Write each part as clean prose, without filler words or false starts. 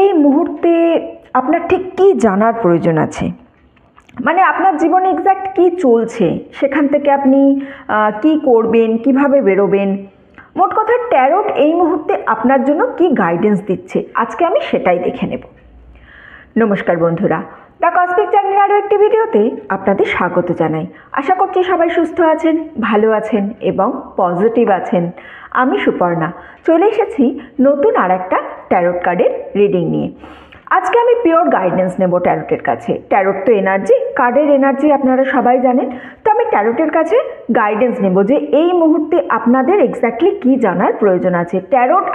এই মুহূর্তে আপনার ঠিক কী জানার প্রয়োজন আছে, মানে আপনার জীবনে এক্স্যাক্ট কী চলছে, সেখান থেকে আপনি কি করবেন, কিভাবে বেরোবেন। মোট কথা ট্যারোট এই মুহূর্তে আপনার জন্য কি গাইডেন্স দিচ্ছে আজকে আমি সেটাই দেখে নেব। নমস্কার বন্ধুরা, দ্য কসমিক চ্যানেলের আরও একটি ভিডিওতে আপনাদের স্বাগত জানাই। আশা করছি সবাই সুস্থ আছেন, ভালো আছেন এবং পজিটিভ আছেন। আমি সুপর্ণা চলে এসেছি নতুন আর একটা ট্যারোট কার্ডের রিডিং নিয়ে। আজকে আমি পিওর গাইডেন্স নেব ট্যারোটের কাছে। ট্যারোট তো এনার্জি, কার্ডের এনার্জি আপনারা সবাই জানেন। তো আমি ট্যারোটের কাছে গাইডেন্স নেব যে এই মুহূর্তে আপনাদের এক্স্যাক্টলি কী জানার প্রয়োজন আছে। ট্যারোট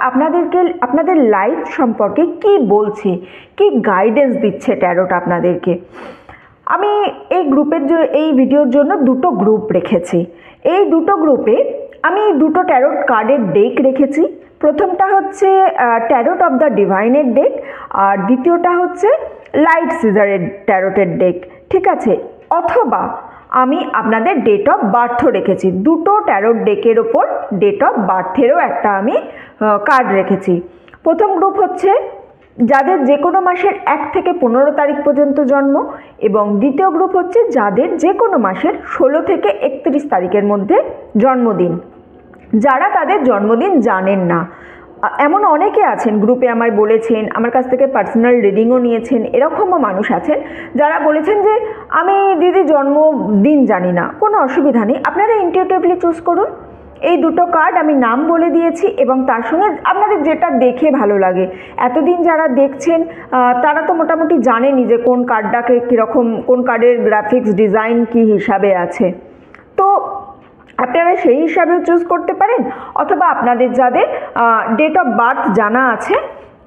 আপনাদের লাইফ সম্পর্কে কি বলছে, কি গাইডেন্স দিচ্ছে ট্যারোট আপনাদেরকে। আমি এই ভিডিওর জন্য দুটো গ্রুপ রেখেছি। এই দুটো গ্রুপে আমি দুটো ট্যারোট কার্ডের ডেক রেখেছি। প্রথমটা হচ্ছে ট্যারোট অফ দ্য ডিভাইনের ডেক, আর দ্বিতীয়টা হচ্ছে লাইট সিজারের ট্যারোটের ডেক, ঠিক আছে। অথবা আমি আপনাদের ডেট অফ বার্থও রেখেছি। দুটো ট্যারোট ডেকের ওপর ডেট অফ বার্থেরও একটা আমি কার্ড রেখেছি। প্রথম গ্রুপ হচ্ছে যাদের যে কোনো মাসের 1 থেকে 15 তারিখ পর্যন্ত জন্ম, এবং দ্বিতীয় গ্রুপ হচ্ছে যাদের যে কোনো মাসের 16 থেকে 31 তারিখের মধ্যে জন্মদিন। যারা তাদের জন্মদিন জানেন না, এমন অনেকে আছেন গ্রুপে আমায় বলেছেন, আমার কাছ থেকে পার্সোনাল রিডিংও নিয়েছেন। এরকমও মানুষ আছেন যারা বলেছেন যে আমি দিদি জন্মদিন জানি না। কোনো অসুবিধা নেই, আপনারা ইনটিউটিভলি চুজ করুন। এই দুটো কার্ড আমি নাম বলে দিয়েছি এবং তার সঙ্গে আপনাদের যেটা দেখে ভালো লাগে। এতদিন যারা দেখছেন তারা তো মোটামুটি জানেনই যে কোন কার্ডটাকে কীরকম, কোন কার্ডের গ্রাফিক্স ডিজাইন কী হিসাবে আছে। তো আপনারা সেই হিসাবেও চুজ করতে পারেন, অথবা আপনাদের যাদের ডেট অফ বার্থ জানা আছে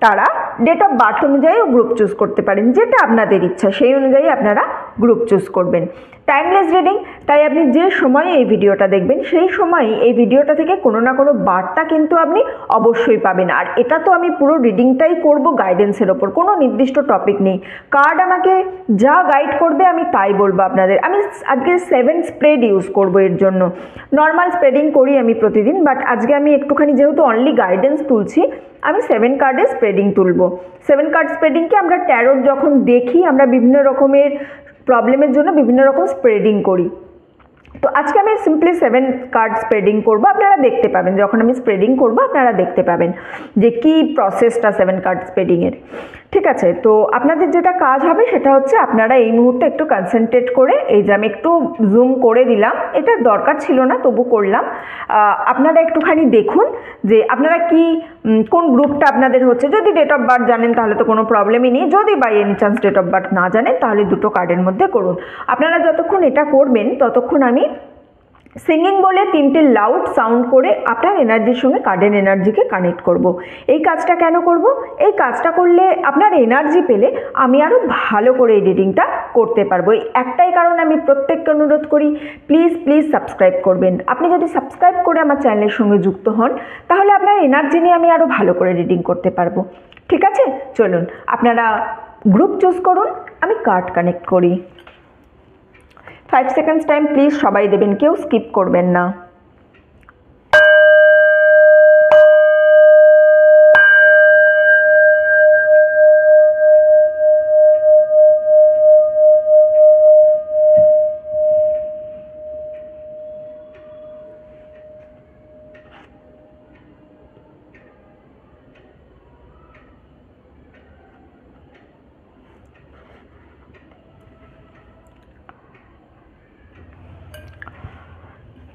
তারা ডেট অফ বার্থ অনুযায়ীও গ্রুপ চুজ করতে পারেন। যেটা আপনাদের ইচ্ছা সেই অনুযায়ী আপনারা গ্রুপ চুজ করবেন। টাইমলেস রিডিং, তাই আপনি যে সময়ে এই ভিডিওটা দেখবেন সেই সময় এই ভিডিওটা থেকে কোনো না কোনো বার্তা কিন্তু আপনি অবশ্যই পাবেন। আর এটা তো আমি পুরো রিডিংটাই করব গাইডেন্সের ওপর, কোনো নির্দিষ্ট টপিক নেই। কার্ড আমাকে যা গাইড করবে আমি তাই বলবো আপনাদের। আমি আজকে 7 স্প্রেড ইউজ করব এর জন্য। নর্মাল স্প্রেডিং করি আমি প্রতিদিন, বাট আজকে আমি একটুখানি যেহেতু অনলি গাইডেন্স তুলছি, আমি 7 কার্ডের স্প্রেডিং তুলব। 7 কার্ড স্প্রেডিংকে আমরা ট্যারোট যখন দেখি আমরা বিভিন্ন রকমের প্রবলেমের জন্য বিভিন্ন রকম স্প্রেডিং করি। তো আজকে আমি সিম্পলি 7 কার্ড স্প্রেডিং করব। আপনারা দেখতে পাবেন যখন আমি স্প্রেডিং করব, আপনারা দেখতে পাবেন যে কি প্রসেসটা 7 কার্ড স্প্রেডিংয়ের, ঠিক আছে। তো আপনাদের যেটা কাজ হবে সেটা হচ্ছে আপনারা এই মুহূর্তে একটু কনসেন্ট্রেট করে, এই যে আমি একটু জুম করে দিলাম, এটা দরকার ছিল না তবু করলাম। আপনারা একটুখানি দেখুন যে আপনারা কোন গ্রুপটা আপনাদের হচ্ছে। যদি ডেট অফ বার্থ জানেন তাহলে তো কোনো প্রবলেমই নেই, যদি by any chance date of birth না জানেন তাহলে দুটো কার্ডের মধ্যে করুন। আপনারা যতক্ষণ এটা করবেন ততক্ষণ আমি সিঙ্গিং বলে 3টে লাউড সাউন্ড করে আপনার এনার্জির সঙ্গে কার্ডের এনার্জিকে কানেক্ট করব। এই কাজটা কেন করব? এই কাজটা করলে আপনার এনার্জি পেলে আমি আরও ভালো করে এই রিডিংটা করতে পারবো। এই একটাই কারণে আমি প্রত্যেককে অনুরোধ করি, প্লিজ প্লিজ সাবস্ক্রাইব করবেন। আপনি যদি সাবস্ক্রাইব করে আমার চ্যানেলের সঙ্গে যুক্ত হন তাহলে আপনার এনার্জি নিয়ে আমি আরও ভালো করে রিডিং করতে পারবো, ঠিক আছে। চলুন আপনারা গ্রুপ চুজ করুন, আমি কার্ড কানেক্ট করি। 5 সেকেন্ডস টাইম প্লিজ সবাই দেবেন, কেউ স্কিপ করবেন না।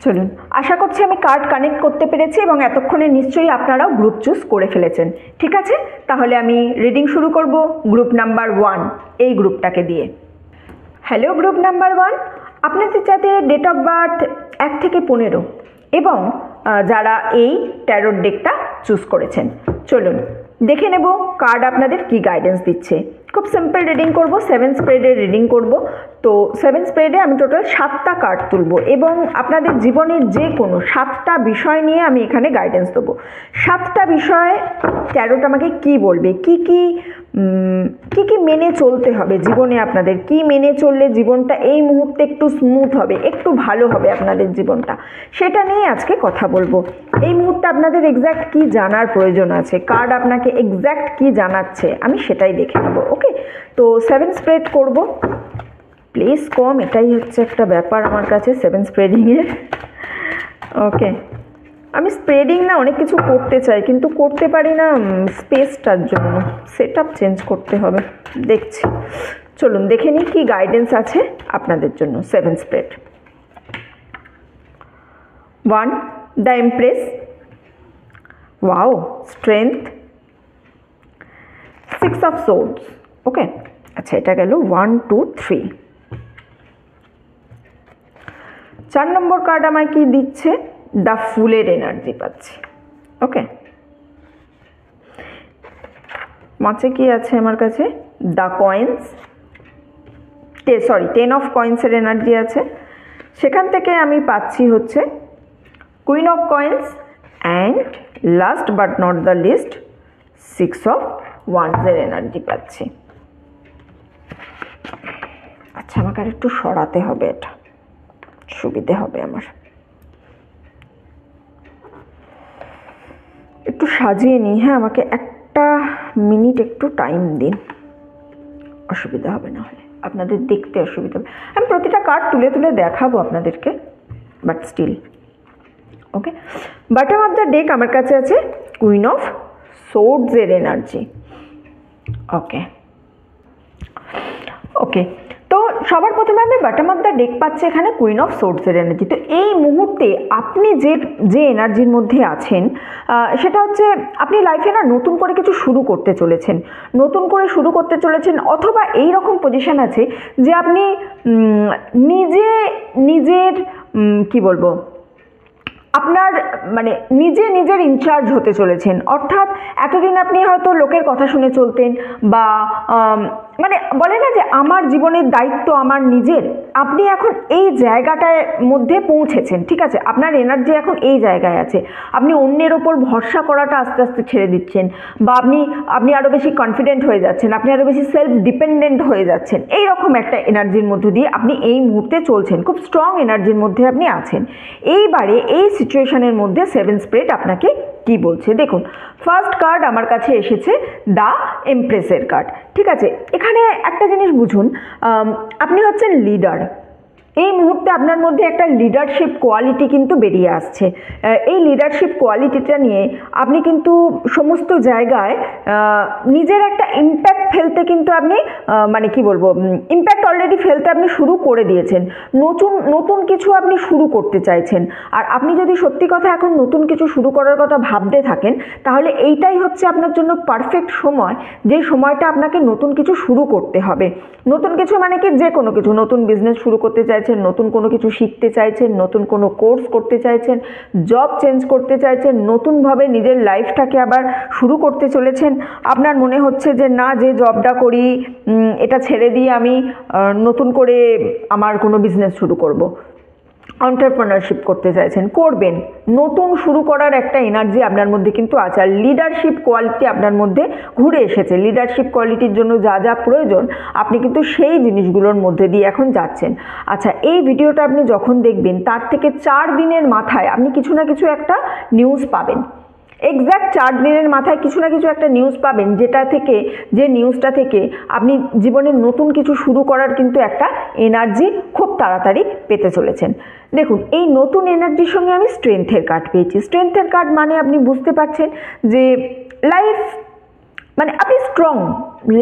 চলুন, আশা করছি আমি কার্ড কানেক্ট করতে পেরেছি এবং এতক্ষণে নিশ্চয়ই আপনারাও গ্রুপ চুজ করে ফেলেছেন, ঠিক আছে। তাহলে আমি রিডিং শুরু করব গ্রুপ নাম্বার 1 এই গ্রুপটাকে দিয়ে। হ্যালো গ্রুপ নাম্বার 1, আপনাদের যাদের ডেট অফ বার্থ 1 থেকে 15 এবং যারা এই ট্যারোট ডেকটা চুজ করেছেন, চলুন দেখে নেব কার্ড আপনাদের কি গাইডেন্স দিচ্ছে। খুব সিম্পল রিডিং করব, 7 স্প্রেডের রিডিং করব। তো 7 স্প্রেডে আমি টোটাল 7টা কার্ড তুলব এবং আপনাদের জীবনের যে কোনো 7টা বিষয় নিয়ে আমি এখানে গাইডেন্স দেবো। 7টা বিষয়ে ট্যারোট আমাকে কি বলবে, কি কি কি মেনে চলতে হবে জীবনে, আপনাদের কি মেনে চললে জীবনটা এই মুহূর্তে একটু স্মুথ হবে, একটু ভালো হবে আপনাদের জীবনটা, সেটা নিয়ে আজকে কথা বলবো। এই মুহূর্তে আপনাদের এক্স্যাক্ট কি জানার প্রয়োজন আছে, কার্ড আপনাকে এক্স্যাক্ট কি জানাচ্ছে আমি সেটাই দেখে নেব। ওকে, তো 7 স্প্রেড করব, প্লিজ কম, এটাই হচ্ছে একটা ব্যাপার আমার কাছে 7 স্প্রেডিংয়ের। ওকে, আমি স্প্রেডিং না অনেক কিছু করতে চাই কিন্তু করতে পারি না স্পেসটার জন্য, সেট আপ চেঞ্জ করতে হবে, দেখছি। চলুন দেখে নিই কী গাইডেন্স আছে আপনাদের জন্য। 7 spread. 1 the Empress, wow, strength, 6 of swords. Okay, আচ্ছা এটা গেল 1 2 3। 4 নম্বর কার্ড আমায় কি দিচ্ছে, দ্য ফুলের এনার্জি পাচ্ছি। ওকে, মাঝে কি আছে আমার কাছে, দ্য কয়েন্স, 10 অফ কয়েন্সের এনার্জি আছে, সেখান থেকে আমি পাচ্ছি হচ্ছে queen of coins and last but not the least 6 of ওয়ান্সের এনার্জি পাচ্ছি। আচ্ছা আমাকে আর একটু সরাতে হবে, এটা সুবিধে হবে আমার, একটু সাজিয়ে নিই। হ্যাঁ, আমাকে একটা মিনিট একটু টাইম দিন, অসুবিধা হবে না হলে, আপনাদের দেখতে অসুবিধা হবে। আমি প্রতিটা কার্ড তুলে তুলে দেখাবো আপনাদেরকে, but still. Okay, bottom of the deck আমার কাছে আছে কুইন অফ সোর্ডসের এনার্জি। ওকে ওকে, তো সবার প্রথমে আমি বটম অফ দ্য ডেক পাচ্ছি এখানে কুইন অফ সোর্ডসের এনার্জি। তো এই মুহূর্তে আপনি যে এনার্জির মধ্যে আছেন সেটা হচ্ছে আপনি লাইফে না নতুন করে কিছু শুরু করতে চলেছেন, নতুন করে শুরু করতে চলেছেন, অথবা এই রকম পজিশন আছে যে আপনি নিজের কি বলবো, আপনার মানে নিজের ইনচার্জ হতে চলেছেন। অর্থাৎ এতদিন আপনি হয়তো লোকের কথা শুনে চলতেন, বা মানে বলে না যে আমার জীবনের দায়িত্ব আমার নিজের, আপনি এখন এই জায়গাটার মধ্যে পৌঁছেছেন। ঠিক আছে, আপনার এনার্জি এখন এই জায়গায় আছে, আপনি অন্যের ওপর ভরসা করাটা আস্তে আস্তে ছেড়ে দিচ্ছেন, বা আপনি আরও বেশি কনফিডেন্ট হয়ে যাচ্ছেন, আপনি আরও বেশি সেলফ ডিপেন্ডেন্ট হয়ে যাচ্ছেন। এই রকম একটা এনার্জির মধ্যে দিয়ে আপনি এই মুহূর্তে চলছেন, খুব স্ট্রং এনার্জির মধ্যে আপনি আছেন। এইবারে এই সিচুয়েশনের মধ্যে 7 স্প্রেড আপনাকে কি বলছে দেখুন। ফার্স্ট কার্ড আমার কাছে এসেছে দ্য এমপ্রেসের কার্ড। ঠিক আছে, এখানে একটা জিনিস বুঝুন, আপনি হচ্ছেন লিডার। এই মুহূর্তে আপনার মধ্যে একটা লিডারশিপ কোয়ালিটি কিন্তু বেরিয়ে আসছে। এই লিডারশিপ কোয়ালিটিটা নিয়ে আপনি কিন্তু সমস্ত জায়গায় নিজের একটা ইম্প্যাক্ট ফেলতে কিন্তু আপনি মানে কি বলবো, ইম্প্যাক্ট অলরেডি ফেলতে আপনি শুরু করে দিয়েছেন। নতুন কিছু আপনি শুরু করতে চাইছেন, আর আপনি যদি সত্যি কথা এখন নতুন কিছু শুরু করার কথা ভাবতে থাকেন, তাহলে এইটাই হচ্ছে আপনার জন্য পারফেক্ট সময়, যে সময়টা আপনাকে নতুন কিছু শুরু করতে হবে। নতুন কিছু মানে কি, যে কোনো কিছু, নতুন বিজনেস শুরু করতে চাইছেন, নতুন কোনো কিছু শিখতে চাইছেন, নতুন কোনো কোর্স করতে চাইছেন, জব চেঞ্জ করতে চাইছেন, নতুনভাবে নিজের লাইফটাকে আবার শুরু করতে চলেছেন। আপনার মনে হচ্ছে যে না, যে জবটা করি এটা ছেড়ে দিয়ে আমি নতুন করে আমার কোনো বিজনেস শুরু করব, এন্টারপ্রেনারশিপ করতে চাইছেন, করবেন। নতুন শুরু করার একটা এনার্জি আপনার মধ্যে কিন্তু আছে, আর লিডারশিপ কোয়ালিটি আপনার মধ্যে ঘুরে এসেছে। লিডারশিপ কোয়ালিটির জন্য যা যা প্রয়োজন আপনি কিন্তু সেই জিনিসগুলোর মধ্যে দিয়ে এখন যাচ্ছেন। আচ্ছা, এই ভিডিওটা আপনি যখন দেখবেন তার থেকে 4 দিনের মাথায় আপনি কিছু না কিছু একটা নিউজ পাবেন। এক্স্যাক্ট 4 দিনের মাথায় কিছু না কিছু একটা নিউজ পাবেন, যে নিউজটা থেকে আপনি জীবনে নতুন কিছু শুরু করার কিন্তু একটা এনার্জি খুব তাড়াতাড়ি পেতে চলেছেন। দেখুন, এই নতুন এনার্জির সঙ্গে আমি স্ট্রেংথের কার্ড পেয়েছি। স্ট্রেংথের কার্ড মানে আপনি বুঝতে পারছেন যে লাইফ মানে আপনি স্ট্রং,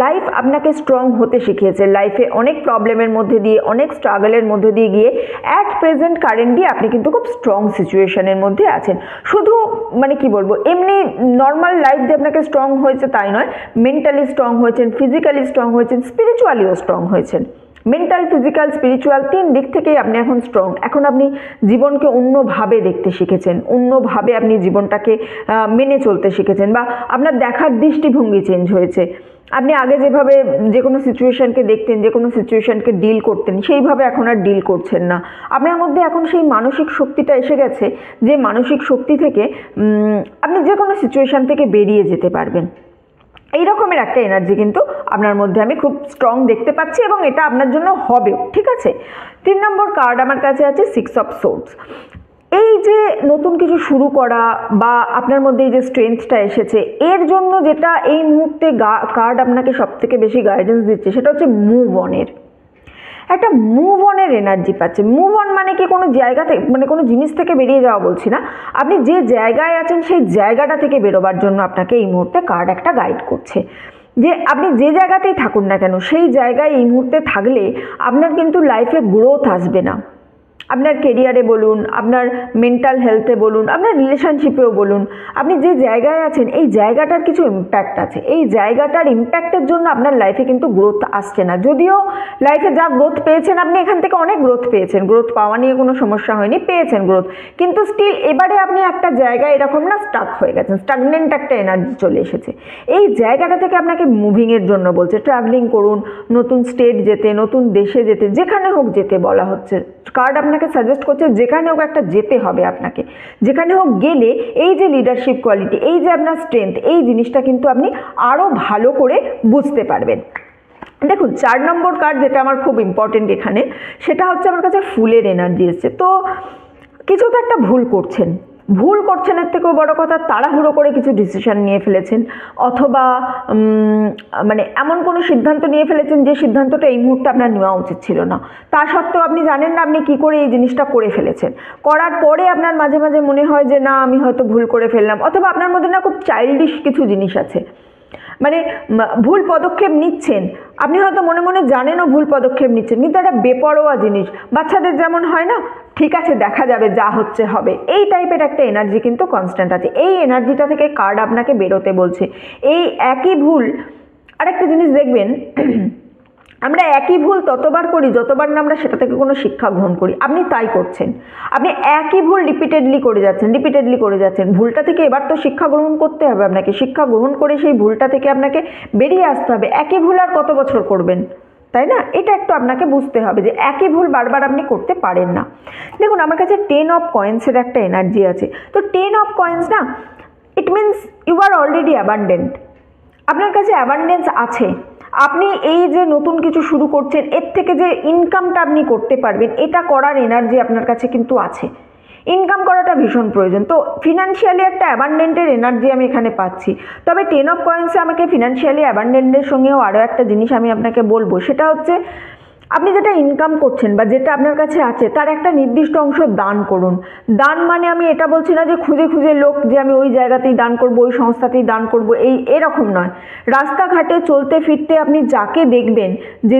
লাইফ আপনাকে স্ট্রং হতে শিখিয়েছে। লাইফে অনেক প্রবলেমের মধ্যে দিয়ে, অনেক স্ট্রাগলের মধ্যে দিয়ে গিয়ে অ্যাট প্রেজেন্ট কারেন্টলি আপনি কিন্তু খুব স্ট্রং সিচুয়েশনের মধ্যে আছেন। শুধু মানে কি বলবো, এমনি নর্মাল লাইফ যে আপনাকে স্ট্রং হয়েছে তাই নয়, মেন্টালি স্ট্রং হয়েছেন, ফিজিক্যালি স্ট্রং হয়েছেন, স্পিরিচুয়ালিও স্ট্রং হয়েছেন। মেন্টাল, ফিজিক্যাল, স্পিরিচুয়াল 3 দিক থেকেই আপনি এখন স্ট্রং। এখন আপনি জীবনকে অন্যভাবে দেখতে শিখেছেন, অন্যভাবে আপনি জীবনটাকে মেনে চলতে শিখেছেন, বা আপনার দেখার দৃষ্টিভঙ্গি চেঞ্জ হয়েছে। আপনি আগে যেভাবে যে কোনো সিচুয়েশনকে দেখতেন, যে কোনো সিচুয়েশনকে ডিল করতেন, সেইভাবে এখন আর ডিল করছেন না। আপনার মধ্যে এখন সেই মানসিক শক্তিটা এসে গেছে, যে মানসিক শক্তি থেকে আপনি যে কোনো সিচুয়েশন থেকে বেরিয়ে যেতে পারবেন। এই রকমের একটা এনার্জি কিন্তু আপনার মধ্যে আমি খুব স্ট্রং দেখতে পাচ্ছি, এবং এটা আপনার জন্য হবেও, ঠিক আছে। 3 নম্বর কার্ড আমার কাছে আছে 6 অফ সোর্ডস। এই যে নতুন কিছু শুরু করা বা আপনার মধ্যে এই যে স্ট্রেংথটা এসেছে, এর জন্য যেটা এই মুহূর্তে কার্ড আপনাকে সব থেকে বেশি গাইডেন্স দিচ্ছে সেটা হচ্ছে মুভ অনের, একটা মুভ অনের এনার্জি পাচ্ছে। মুভ অন মানে কি কোনো জায়গা থেকে, মানে কোনো জিনিস থেকে বেরিয়ে যাওয়া বলছি না, আপনি যে জায়গায় আছেন সেই জায়গাটা থেকে বেরোবার জন্য আপনাকে এই মুহূর্তে কার্ড একটা গাইড করছে। যে আপনি যে জায়গাতেই থাকুন না কেন, সেই জায়গায় এই মুহূর্তে থাকলে আপনার কিন্তু লাইফে গ্রোথ আসবে না। আপনার কেরিয়ারে বলুন, আপনার মেন্টাল হেলথে বলুন, আপনার রিলেশনশিপেও বলুন, আপনি যে জায়গায় আছেন এই জায়গাটার কিছু ইম্প্যাক্ট আছে। এই জায়গাটার ইম্প্যাক্টের জন্য আপনার লাইফে কিন্তু গ্রোথ আসছে না। যদিও লাইফে যা গ্রোথ পেয়েছেন, আপনি এখান থেকে অনেক গ্রোথ পেয়েছেন, গ্রোথ পাওয়া নিয়ে কোনো সমস্যা হয়নি, পেয়েছেন গ্রোথ, কিন্তু স্টিল এবারে আপনি একটা জায়গায় এরকম না স্টাক হয়ে গেছেন, স্টাগনেন্ট একটা এনার্জি চলে এসেছে। এই জায়গাটা থেকে আপনাকে মুভিংয়ের জন্য বলছে, ট্রাভেলিং করুন, নতুন স্টেট যেতে, নতুন দেশে যেতে, যেখানে হোক যেতে বলা হচ্ছে। কার্ড আপনাকে সাজেস্ট করছে যেখানে হোক একটা যেতে হবে আপনাকে, যেখানে হোক গেলে এই যে লিডারশিপ কোয়ালিটি, এই যে আপনার স্ট্রেংথ, এই জিনিসটা কিন্তু আপনি আরও ভালো করে বুঝতে পারবেন। দেখুন 4 নম্বর কার্ড যেটা আমার খুব ইম্পর্টেন্ট এখানে, সেটা হচ্ছে আমার কাছে ফুলের এনার্জি এসছে। তো কিছু তো একটা ভুল করছেন, ভুল করছেন এর থেকেও বড় কথা তাড়াহুড়ো করে কিছু ডিসিশন নিয়ে ফেলেছেন, অথবা মানে এমন কোনো সিদ্ধান্ত নিয়ে ফেলেছেন যে সিদ্ধান্তটা এই মুহূর্তে আপনার নেওয়া উচিত ছিল না। তা সত্ত্বেও আপনি জানেন না আপনি কী করে এই জিনিসটা করে ফেলেছেন। করার পরে আপনার মাঝে মাঝে মনে হয় যে না আমি হয়তো ভুল করে ফেললাম, অথবা আপনার মধ্যে না খুব চাইল্ডিশ কিছু জিনিস আছে, মানে ভুল পদক্ষেপ নিচ্ছেন, আপনি হয়তো মনে মনে জানেনও ভুল পদক্ষেপ নিচ্ছেন, কিন্তু একটা বেপরোয়া জিনিস, বাচ্চাদের যেমন হয় না, ঠিক আছে দেখা যাবে, যা হচ্ছে হবে, এই টাইপের একটা এনার্জি কিন্তু কনস্ট্যান্ট আছে। এই এনার্জিটা থেকে কার্ড আপনাকে বেরোতে বলছে। এই একই ভুল, আরেকটা জিনিস দেখবেন, আমরা একই ভুল ততবার করি যতবার না আমরা সেটা থেকে কোনো শিক্ষা গ্রহণ করি। আপনি তাই করছেন, আপনি একই ভুল রিপিটেডলি করে যাচ্ছেন। ভুলটা থেকে এবার তো শিক্ষা গ্রহণ করতে হবে আপনাকে, শিক্ষা গ্রহণ করে সেই ভুলটা থেকে আপনাকে বেরিয়ে আসতে হবে। একই ভুল আর কত বছর করবেন, তাই না? এটা একটু আপনাকে বুঝতে হবে যে একই ভুল বারবার আপনি করতে পারেন না। দেখুন আমার কাছে 10 অফ কয়েন্সের একটা এনার্জি আছে। তো 10 অফ কয়েন্স না, it means you are already abundant, আপনার কাছে অ্যাবান্ডেন্স আছে। আপনি এই যে নতুন কিছু শুরু করছেন, এর থেকে যে ইনকামটা আপনি করতে পারবেন, এটা করার এনার্জি আপনার কাছে কিন্তু আছে। ইনকাম করাটা ভীষণ প্রয়োজন। তো ফিনান্সিয়ালি একটা অ্যাবান্ডেন্টের এনার্জি আমি এখানে পাচ্ছি। তবে 10 অফ কয়েন্সে আমাকে ফিনান্সিয়ালি অ্যাবান্ডেন্টের সঙ্গেও আরও একটা জিনিস আমি আপনাকে বলবো, সেটা হচ্ছে আপনি যেটা ইনকাম করছেন বা যেটা আপনার কাছে আছে তার একটা নির্দিষ্ট অংশ দান করুন। দান মানে আমি এটা বলছি না যে খুঁজে খুঁজে লোক, যে আমি ওই জায়গাতেই দান করব, ওই সংস্থাতেই দান করব, এরকম নয়। রাস্তাঘাটে চলতে ফিরতে আপনি যাকে দেখবেন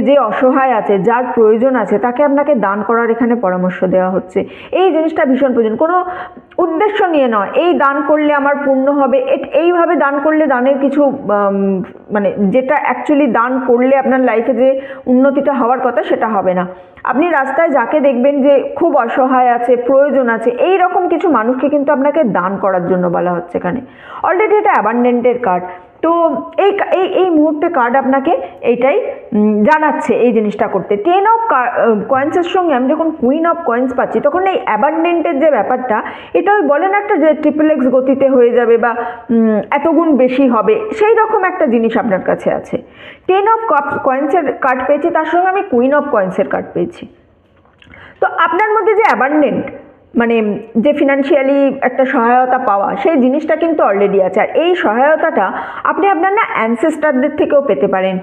যে অসহায় আছে, যার প্রয়োজন আছে, তাকে আপনাকে দান করার এখানে পরামর্শ দেওয়া হচ্ছে। এই জিনিসটা ভীষণ প্রয়োজন, কোনো উদ্দেশ্য নিয়ে নয়, এই দান করলে আমার পূর্ণ হবে, এইভাবে দান করলে দানের কিছু মানে যেটা অ্যাকচুয়ালি দান করলে আপনার লাইফে যে উন্নতিটা হওয়ার কথা সেটা হবে না। আপনি রাস্তায় যাকে দেখবেন যে খুব অসহায় আছে, প্রয়োজন আছে, এই রকম কিছু মানুষকে কিন্তু আপনাকে দান করার জন্য বলা হচ্ছে এখানে। অলরেডি এটা অ্যাবান্ডেন্টের কার্ড। তো এই মুহূর্তে কার্ড আপনাকে এইটাই জানাচ্ছে এই জিনিসটা করতে। 10 অফ কয়েন্সের সঙ্গে আমি যখন কুইন অফ কয়েন্স পাচ্ছি, তখন এই অ্যাবান্ডেন্টের যে ব্যাপারটা, এটা ওই বলেন একটা যে ট্রিপল এক্স গতিতে হয়ে যাবে বা এত গুণ বেশি হবে, সেই রকম একটা জিনিস আপনার কাছে আছে। 10 অফ কয়েন্সের কার্ড পেয়েছি, তার সঙ্গে আমি কুইন অফ কয়েন্সের কার্ড পেয়েছি। তো আপনার মধ্যে যে অ্যাবান্ডেন্ট, মানে যে ফিনান্সিয়ালি একটা সহায়তা পাওয়া, সেই জিনিসটা কিন্তু অলরেডি আছে। আর এই সহায়তাটা আপনি আপনার না অ্যানসেস্টারদের থেকেও পেতে পারেন।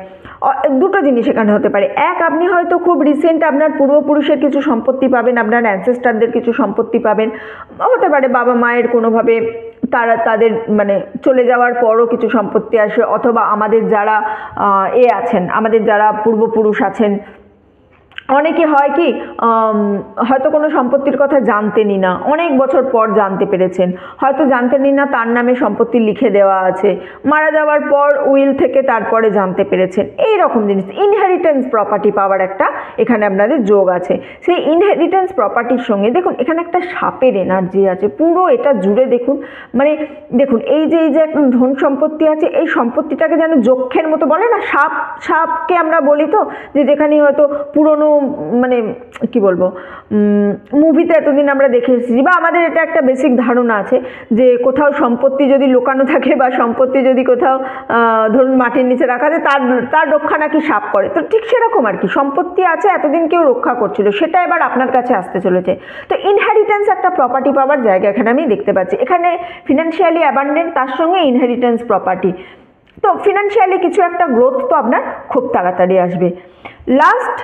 দুটো জিনিস এখানে হতে পারে। এক, আপনি হয়তো খুব রিসেন্ট আপনার পূর্বপুরুষের কিছু সম্পত্তি পাবেন, আপনার অ্যানসেস্টারদের কিছু সম্পত্তি পাবেন, হতে পারে বাবা মায়ের কোনোভাবে তাদের মানে চলে যাওয়ার পরও কিছু সম্পত্তি আসে, অথবা আমাদের যারা আছেন, আমাদের যারা পূর্বপুরুষ আছেন, অনেকে হয় কি হয়তো কোনো সম্পত্তির কথা জানতেনই না, অনেক বছর পর জানতে পেরেছেন, হয়তো জানতেনই না তার নামে সম্পত্তি লিখে দেওয়া আছে, মারা যাওয়ার পর উইল থেকে তারপরে জানতে পেরেছেন, এই রকম জিনিস। ইনহেরিটেন্স প্রপার্টি পাওয়ার একটা এখানে আপনাদের যোগ আছে। সেই ইনহেরিটেন্স প্রপার্টির সঙ্গে দেখুন এখানে একটা সাপের এনার্জি আছে পুরো এটা জুড়ে। দেখুন মানে দেখুন এই যে একটা ধন সম্পত্তি আছে, এই সম্পত্তিটাকে যেন যক্ষের মতো বলে না, সাপকে আমরা বলি তো, যে যেখানে হয়তো পুরনো মানে কি বলবো মুভিতে এতদিন আমরা দেখে এসেছি, বা আমাদের এটা একটা বেসিক ধারণা আছে যে কোথাও সম্পত্তি যদি লুকানো থাকে বা সম্পত্তি যদি কোথাও ধরুন মাটির নিচে রাখা যায়, তার রক্ষা নাকি সাপ করে। তো ঠিক সেরকম আর কি, সম্পত্তি আছে এতদিন কেউ রক্ষা করছিল, সেটা এবার আপনার কাছে আসতে চলেছে। তো ইনহেরিটেন্স একটা প্রপার্টি পাওয়ার জায়গা এখানে আমি দেখতে পাচ্ছি। এখানে ফিনান্সিয়ালি অ্যাবান্ডেন্ট, তার সঙ্গে ইনহেরিটেন্স প্রপার্টি। তো ফিনান্সিয়ালি কিছু একটা গ্রোথ তো আপনার খুব তাড়াতাড়ি আসবে। লাস্ট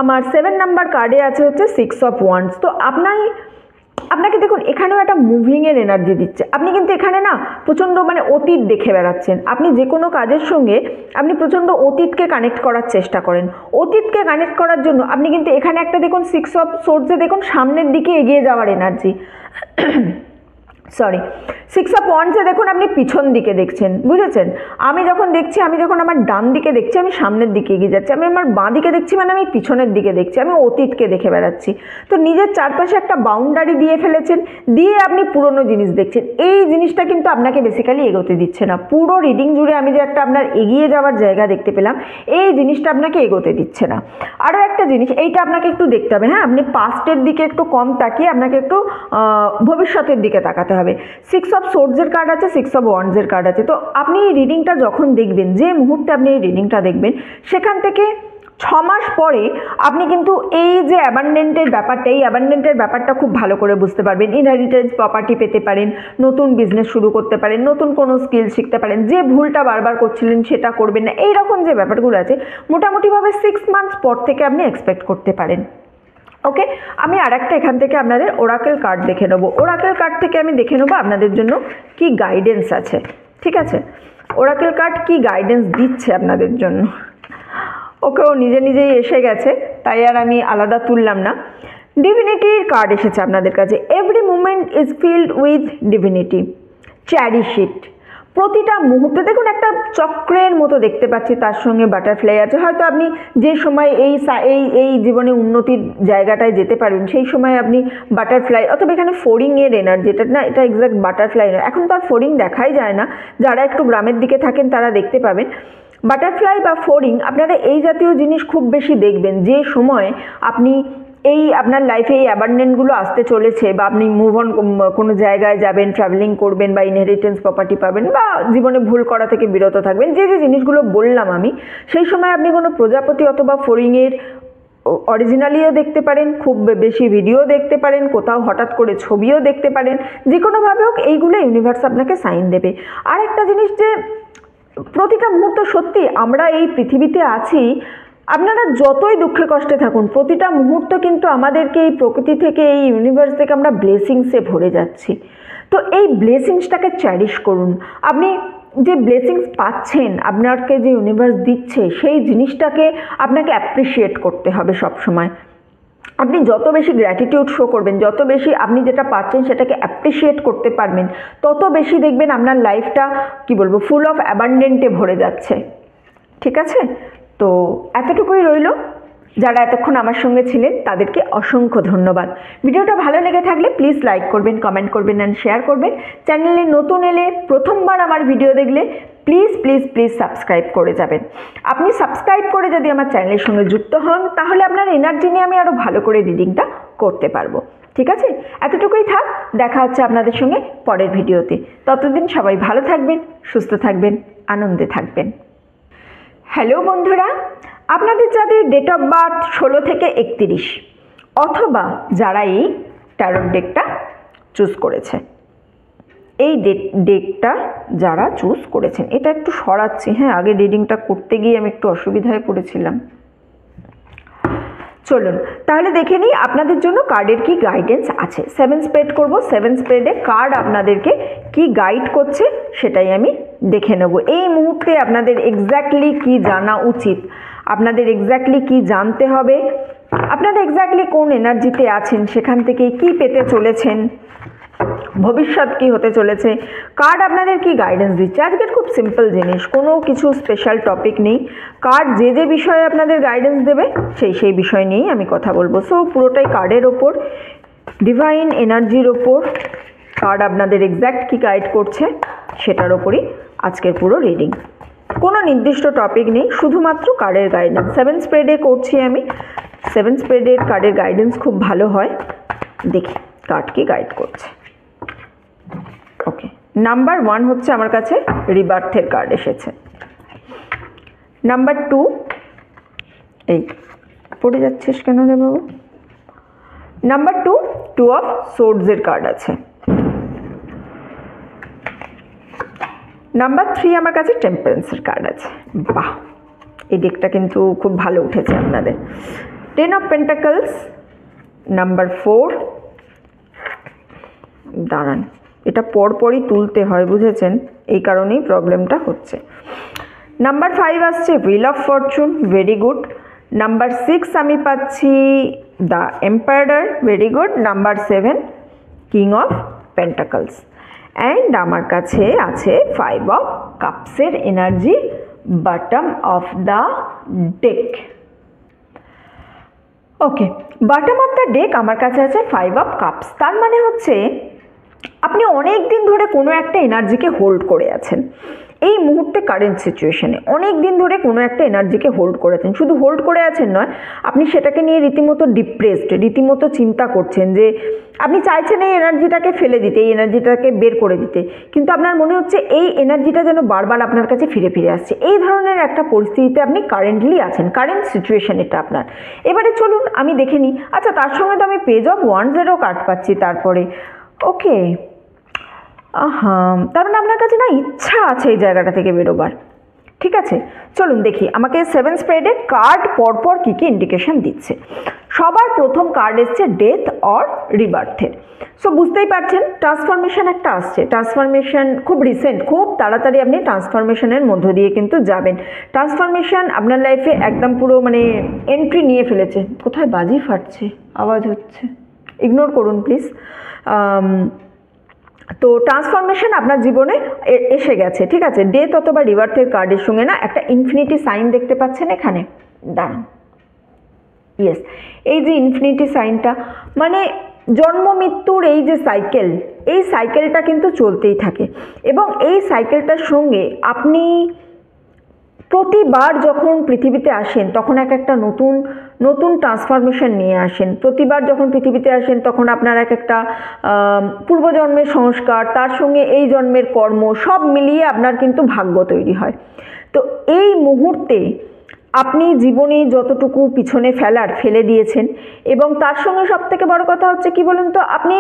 আমার 7 নাম্বার কার্ডে আছে হচ্ছে 6 অফ ওয়ান্ডস। তো আপনাকে দেখুন এখানেও একটা মুভিংয়ের এনার্জি দিচ্ছে। আপনি কিন্তু এখানে না প্রচণ্ড মানে অতীত দেখে বেড়াচ্ছেন। আপনি যে কোনো কাজের সঙ্গে আপনি প্রচণ্ড অতীতকে কানেক্ট করার চেষ্টা করেন। অতীতকে কানেক্ট করার জন্য আপনি কিন্তু এখানে একটা দেখুন 6 অফ সোর্সে দেখুন সামনের দিকে এগিয়ে যাওয়ার এনার্জি, 6 অফ ওয়ান্ডসে দেখুন আপনি পিছন দিকে দেখছেন, বুঝেছেন? আমি যখন আমার ডান দিকে দেখছি আমি সামনের দিকে এগিয়ে যাচ্ছি, আমি আমার বাঁ দিকে দেখছি মানে আমি পিছনের দিকে দেখছি, আমি অতীতকে দেখে বেড়াচ্ছি। তো নিজের চারপাশে একটা বাউন্ডারি দিয়ে ফেলেছেন, দিয়ে আপনি পুরনো জিনিস দেখছেন। এই জিনিসটা কিন্তু আপনাকে বেসিক্যালি এগোতে দিচ্ছে না। পুরো রিডিং জুড়ে আমি যে একটা আপনার এগিয়ে যাওয়ার জায়গা দেখতে পেলাম, এই জিনিসটা আপনাকে এগোতে দিচ্ছে না। আরও একটা জিনিস, এইটা আপনাকে একটু দেখতে হবে, হ্যাঁ, আপনি পাস্টের দিকে একটু কম তাকিয়ে আপনাকে একটু ভবিষ্যতের দিকে তাকাতে হবে। 6 অফ সোর্সের কার্ড আছে, 6 অফ ওয়ান্ডসের কার্ড আছে। তো আপনি এই রিডিংটা যখন দেখবেন, যে মুহূর্তে আপনি এই রিডিংটা দেখবেন, সেখান থেকে 6 মাস পরে আপনি কিন্তু এই যে অ্যাবান্ডেন্টের ব্যাপারটা, এই অ্যাবান্ডেন্টের ব্যাপারটা খুব ভালো করে বুঝতে পারবেন। ইনহেরিটেন্স প্রপার্টি পেতে পারেন, নতুন বিজনেস শুরু করতে পারেন, নতুন কোনো স্কিল শিখতে পারেন, যে ভুলটা বারবার করছিলেন সেটা করবেন না, এইরকম যে ব্যাপারগুলো আছে মোটামুটিভাবে 6 মান্থস পর থেকে আপনি এক্সপেক্ট করতে পারেন। ওকে, আমি আর একটা এখান থেকে আপনাদের ওরাকেল কার্ড দেখে নেবো। ওরাকেল কার্ড থেকে আমি দেখে নেবো আপনাদের জন্য কি গাইডেন্স আছে, ঠিক আছে? ওরাকেল কার্ড কি গাইডেন্স দিচ্ছে আপনাদের জন্য। ওকে, ও নিজেই এসে গেছে, তাই আর আমি আলাদা তুললাম না। ডিভিনিটির কার্ড এসেছে আপনাদের কাছে। Every moment is filled with divinity, cherish it. প্রতিটা মুহূর্তে দেখুন একটা চক্রের মতো দেখতে পাচ্ছি, তার সঙ্গে বাটারফ্লাই আছে। হয়তো আপনি যে সময় এই জীবনে উন্নতির জায়গাটায় যেতে পারবেন, সেই সময় আপনি বাটারফ্লাই, অথবা এখানে ফোরিংয়ের এনার্জি, এটা না, এটা এক্স্যাক্ট বাটারফ্লাই নয়, এখন তো আর ফোরিং দেখাই যায় না, যারা একটু গ্রামের দিকে থাকেন তারা দেখতে পাবেন। বাটারফ্লাই বা ফোরিং, আপনারা এই জাতীয় জিনিস খুব বেশি দেখবেন যে সময় আপনি এই আপনার লাইফে এই অ্যাবান্ডেন্টগুলো আসতে চলেছে, বা আপনি মুভ অন কোনো জায়গায় যাবেন, ট্রাভেলিং করবেন, বা ইনহেরিটেন্স প্রপার্টি পাবেন, বা জীবনে ভুল করা থেকে বিরত থাকবেন, যে জিনিসগুলো বললাম আমি, সেই সময় আপনি কোনো প্রজাপতি অথবা ফড়িংয়ের অরিজিনালিও দেখতে পারেন, খুব বেশি ভিডিও দেখতে পারেন, কোথাও হঠাৎ করে ছবিও দেখতে পারেন, যে কোনোভাবে হোক এইগুলো ইউনিভার্স আপনাকে সাইন দেবে। আর একটা জিনিস, যে প্রতিটা মুহূর্ত সত্যি আমরা এই পৃথিবীতে আছি, আপনারা যতই দুঃখে কষ্টে থাকুন, প্রতিটা মুহূর্ত কিন্তু আমাদেরকে এই প্রকৃতি থেকে, এই ইউনিভার্স থেকে আমরা ব্লেসিংসে ভরে যাচ্ছি। তো এই ব্লেসিংসটাকে চ্যারিশ করুন। আপনি যে ব্লেসিংস পাচ্ছেন, আপনাকে যে ইউনিভার্স দিচ্ছে, সেই জিনিসটাকে আপনাকে অ্যাপ্রিসিয়েট করতে হবে সব সময়। আপনি যত বেশি গ্র্যাটিটিউড শো করবেন, যত বেশি আপনি যেটা পাচ্ছেন সেটাকে অ্যাপ্রিসিয়েট করতে পারবেন, তত বেশি দেখবেন আপনার লাইফটা কি বলবো ফুল অফ অ্যাবান্ডেন্টে ভরে যাচ্ছে। ঠিক আছে, তো এতটুকুই রইল। যারা এতক্ষণ আমার সঙ্গে ছিলেন তাদেরকে অসংখ্য ধন্যবাদ। ভিডিওটা ভালো লেগে থাকলে প্লিজ লাইক করবেন, কমেন্ট করবেন অ্যান্ড শেয়ার করবেন। চ্যানেলে নতুন এলে, প্রথমবার আমার ভিডিও দেখলে প্লিজ প্লিজ প্লিজ সাবস্ক্রাইব করে যাবেন। আপনি সাবস্ক্রাইব করে যদি আমার চ্যানেলের সঙ্গে যুক্ত হন, তাহলে আপনার এনার্জি নিয়ে আমি আরও ভালো করে রিডিংটা করতে পারবো। ঠিক আছে, এতটুকুই থাক। দেখা হচ্ছে আপনাদের সঙ্গে পরের ভিডিওতে। ততদিন সবাই ভালো থাকবেন, সুস্থ থাকবেন, আনন্দে থাকবেন। হ্যালো বন্ধুরা, আপনাদের যাদের ডেট অফ বার্থ 16 থেকে 31, অথবা যারা এই ট্যারট ডেকটা চুজ করেছে, এই ডেকটা যারা চুজ করেছেন, এটা একটু সরাচ্ছি, হ্যাঁ, আগে রিডিংটা করতে গিয়ে আমি একটু অসুবিধায় পড়েছিলাম। চলুন তাহলে দেখে নিই আপনাদের জন্য কার্ডের কি গাইডেন্স আছে। 7 স্প্রেড করব। 7 স্প্রেডে কার্ড আপনাদেরকে কি গাইড করছে সেটাই আমি দেখে নেব। এই মুহূর্তে আপনাদের এক্স্যাক্টলি কি জানা উচিত, আপনাদের এক্স্যাক্টলি কি জানতে হবে, আপনারা এক্স্যাক্টলি কোন এনার্জিতে আছেন, সেখান থেকে কি পেতে চলেছেন, ভবিষ্যৎ কি হতে চলেছে, কার্ড আপনাদের কি গাইডেন্স দিচ্ছে। আজকের খুব সিম্পল জিনিস, কোনো কিছু স্পেশাল টপিক নেই। কার্ড যে বিষয়ে আপনাদের গাইডেন্স দেবে সেই বিষয় নিয়েই আমি কথা বলবো। সো পুরোটাই কার্ডের ওপর, ডিভাইন এনার্জির ওপর, কার্ড আপনাদের এক্স্যাক্ট কি গাইড করছে সেটার ওপরই আজকের পুরো রিডিং। কোনো নির্দিষ্ট টপিক নেই, শুধুমাত্র কার্ডের গাইডেন্স। 7 স্প্রেডে করছি আমি। সেভেন স্প্রেডের কার্ডের গাইডেন্স খুব ভালো হয়, দেখি কার্ড কি গাইড করছে। ওকে, নাম্বার 1 হচ্ছে আমার কাছে রিবার্থের কার্ড এসেছে। নাম্বার 2, এই পড়ে যাচ্ছিস কেন রে বাবু? নাম্বার 2, 2 অফ সোর্ডসের কার্ড আছে। নাম্বার 3 আমার কাছে টেম্পারেন্সের কার্ড আছে। বাহ, এই ডেকটা কিন্তু খুব ভালো উঠেছে আপনাদের। 10 অফ পেন্টাকলস, নাম্বার 4, দাঁড়ান এটা পরপরই তুলতে হয় বুঝেছেন, এই কারণেই প্রবলেমটা হচ্ছে। নাম্বার 5 আসছে wheel of fortune, very good. Number 6 আমি পাচ্ছি the empire, very good. Number 7 king of pentacles, and আমার কাছে আছে 5 অফ কাপসের energy bottom of the deck. Okay, bottom of the deck আমার কাছে আছে 5 অফ কাপস। তার মানে হচ্ছে আপনি অনেক দিন ধরে কোনো একটা এনার্জিকে হোল্ড করে আছেন। এই মুহূর্তে কারেন্ট সিচুয়েশনে অনেক দিন ধরে কোনো একটা এনার্জিকে হোল্ড করেছেন, শুধু হোল্ড করে আছেন নয়, আপনি সেটাকে নিয়ে রীতিমতো ডিপ্রেসড, রীতিমতো চিন্তা করছেন যে আপনি চাইছেন এই এনার্জিটাকে ফেলে দিতে, এই এনার্জিটাকে বের করে দিতে, কিন্তু আপনার মনে হচ্ছে এই এনার্জিটা যেন বারবার আপনার কাছে ফিরে ফিরে আসছে। এই ধরনের একটা পরিস্থিতিতে আপনি কারেন্টলি আছেন, কারেন্ট সিচুয়েশন এটা আপনার। এবারে চলুন আমি দেখে নিই। আচ্ছা, তার সঙ্গে তো আমি পেজ অফ ওয়ান্ডসেরও কার্ড পাচ্ছি তারপরে। ওকে, তার মানে আপনার কাছে না ইচ্ছা আছে এই জায়গাটা থেকে বেরোবার। ঠিক আছে, চলুন দেখি আমাকে 7 স্প্রেডে কার্ড পরপর কী কী ইন্ডিকেশন দিচ্ছে। সবার প্রথম কার্ড এসছে ডেথ অর রিবার্থের। সো বুঝতেই পারছেন ট্রান্সফরমেশন একটা আসছে, ট্রান্সফরমেশন খুব রিসেন্ট, খুব তাড়াতাড়ি আপনি ট্রান্সফরমেশনের মধ্য দিয়ে কিন্তু যাবেন। ট্রান্সফরমেশন আপনার লাইফে একদম পুরো মানে এন্ট্রি নিয়ে ফেলেছে। কোথায় বাজি ফাটছে, আওয়াজ হচ্ছে, ইগনোর করুন প্লিজ। তো ট্রান্সফরমেশন আপনার জীবনে এসে গেছে। ঠিক আছে, ডেথ অথবা রিবার্থের কার্ডের সঙ্গে না একটা ইনফিনিটি সাইন দেখতে পাচ্ছেন এখানে, দাঁড়ান, ইয়েস, এই যে ইনফিনিটি সাইনটা মানে জন্ম মৃত্যুর এই যে সাইকেল, এই সাইকেলটা কিন্তু চলতেই থাকে, এবং এই সাইকেলটার সঙ্গে আপনি প্রতিবার যখন পৃথিবীতে আসেন তখন একটা নতুন নতুন ট্রান্সফরমেশন নিয়ে আসেন। প্রতিবার যখন পৃথিবীতে আসেন তখন আপনার একটা পূর্বজন্মের সংস্কার, তার সঙ্গে এই জন্মের কর্ম, সব মিলিয়ে আপনার কিন্তু ভাগ্য তৈরি হয়। তো এই মুহূর্তে আপনি জীবনে যতটুকু পিছনে ফেলে দিয়েছেন, এবং তার সঙ্গে সবথেকে বড় কথা হচ্ছে কি বলুন তো, আপনি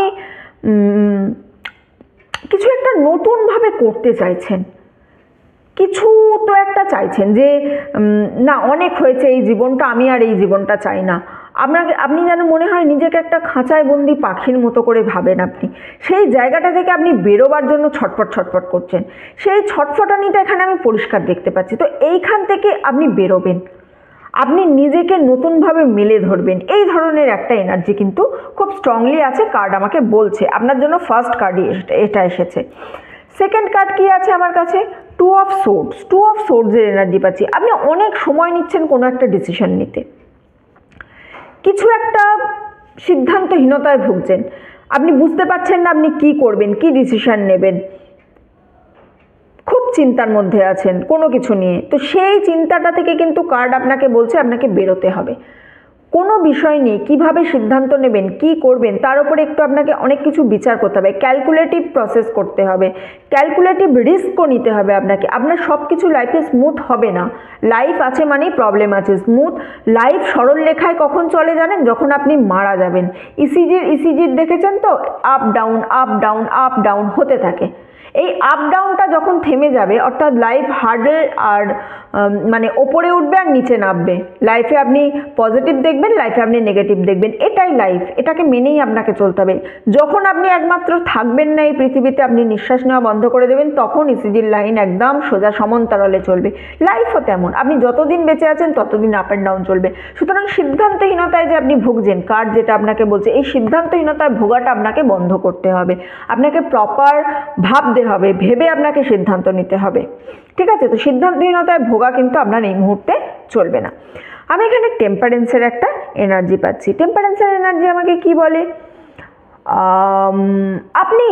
কিছু একটা নতুনভাবে করতে চাইছেন, কিছু তো একটা চাইছেন যে না অনেক হয়েছে এই জীবনটা, আমি আর এই জীবনটা চাই না। আপনি যেন মনে হয় নিজেকে একটা খাঁচায় বন্দি পাখির মতো করে ভাবেন। আপনি সেই জায়গাটা থেকে আপনি বেরোবার জন্য ছটফট করছেন। সেই ছটফটানিটা এখানে আমি পরিষ্কার দেখতে পাচ্ছি। তো এইখান থেকে আপনি বেরোবেন, আপনি নিজেকে নতুনভাবে মেলে ধরবেন, এই ধরনের একটা এনার্জি কিন্তু খুব স্ট্রংলি আছে। কার্ড আমাকে বলছে আপনার জন্য ফার্স্ট কার্ডই এটা এসেছে। সেকেন্ড কার্ড কি আছে আমার কাছে? 2 অফ সোর্ডস। 2 অফ সোর্ডসের এনার্জি পাচ্ছি। আপনি অনেক সময় নিচ্ছেন কোনো একটা ডিসিশন নিতে, কিছু একটা সিদ্ধান্তহীনতায় ভুগছেন, আপনি বুঝতে পারছেন না আপনি কি করবেন, কি ডিসিশন নেবেন, খুব চিন্তার মধ্যে আছেন কোনো কিছু নিয়ে। তো সেই চিন্তাটা থেকে কিন্তু কার্ড আপনাকে বলছে আপনাকে বেরোতে হবে। কোনো বিষয় নিয়ে কীভাবে সিদ্ধান্ত নেবেন, কি করবেন, তার উপরে একটু আপনাকে অনেক কিছু বিচার করতে হবে, ক্যালকুলেটিভ প্রসেস করতে হবে, ক্যালকুলেটিভ রিস্কও নিতে হবে আপনাকে। আপনার সব কিছু লাইফে স্মুথ হবে না, লাইফ আছে মানেই প্রবলেম আছে। স্মুথ লাইফ সরল রেখায় কখন চলে জানেন? যখন আপনি মারা যাবেন। ইসিজির দেখেছেন তো, up down up down up down হতে থাকে। এই আপ ডাউনটা যখন থেমে যাবে, অর্থাৎ লাইফ হার্ডেল আর মানে ওপরে উঠবে আর নিচে নামবে। লাইফে আপনি পজিটিভ দেখবেন, লাইফে আপনি নেগেটিভ দেখবেন, এটাই লাইফ, এটাকে মেনেই আপনাকে চলতে হবে। যখন আপনি একমাত্র থাকবেন না এই পৃথিবীতে, আপনি নিঃশ্বাস নেওয়া বন্ধ করে দেবেন, তখন ইসিজির লাইন একদম সোজা সমান্তরালে চলবে। লাইফও তেমন, আপনি যতদিন বেঁচে আছেন ততদিন আপ অ্যান্ড ডাউন চলবে। সুতরাং সিদ্ধান্তহীনতায় যে আপনি ভুগছেন, কার্ড যেটা আপনাকে বলছে, এই সিদ্ধান্তহীনতায় ভোগাটা আপনাকে বন্ধ করতে হবে। আপনাকে প্রপার ভাবতে হবে, ভেবে আপনাকে সিদ্ধান্ত নিতে হবে। ঠিক আছে, তো সিদ্ধান্তহীনতায় ভোগা কিন্তু আপনার এই মুহূর্তে চলবে না। আমি এখানে টেম্পারেন্সের একটা এনার্জি পাচ্ছি। টেম্পারেন্সের এনার্জি আমাকে কি বলে? আপনি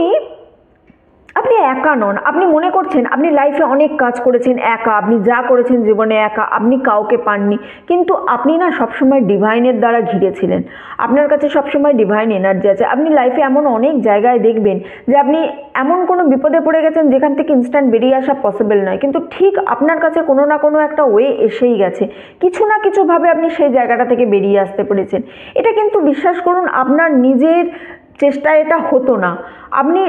আপনি একা নন। আপনি মনে করছেন আপনি লাইফে অনেক কাজ করেছেন একা, আপনি যা করেছেন জীবনে একা, আপনি কাউকে পাননি, কিন্তু আপনি না সবসময় ডিভাইনের দ্বারা ঘিরে ছিলেন। আপনার কাছে সবসময় ডিভাইন এনার্জি আছে। আপনি লাইফে এমন অনেক জায়গায় দেখবেন যে আপনি এমন কোনো বিপদে পড়ে গেছেন যেখান থেকে ইনস্ট্যান্ট বেরিয়ে আসা পসিবল নয়, কিন্তু ঠিক আপনার কাছে কোনো না কোনো একটা ওয়ে এসেই গেছে, কিছু না কিছুভাবে আপনি সেই জায়গাটা থেকে বেরিয়ে আসতে পেরেছেন। এটা কিন্তু বিশ্বাস করুন আপনার নিজের চেষ্টায় এটা হতো না। আপনি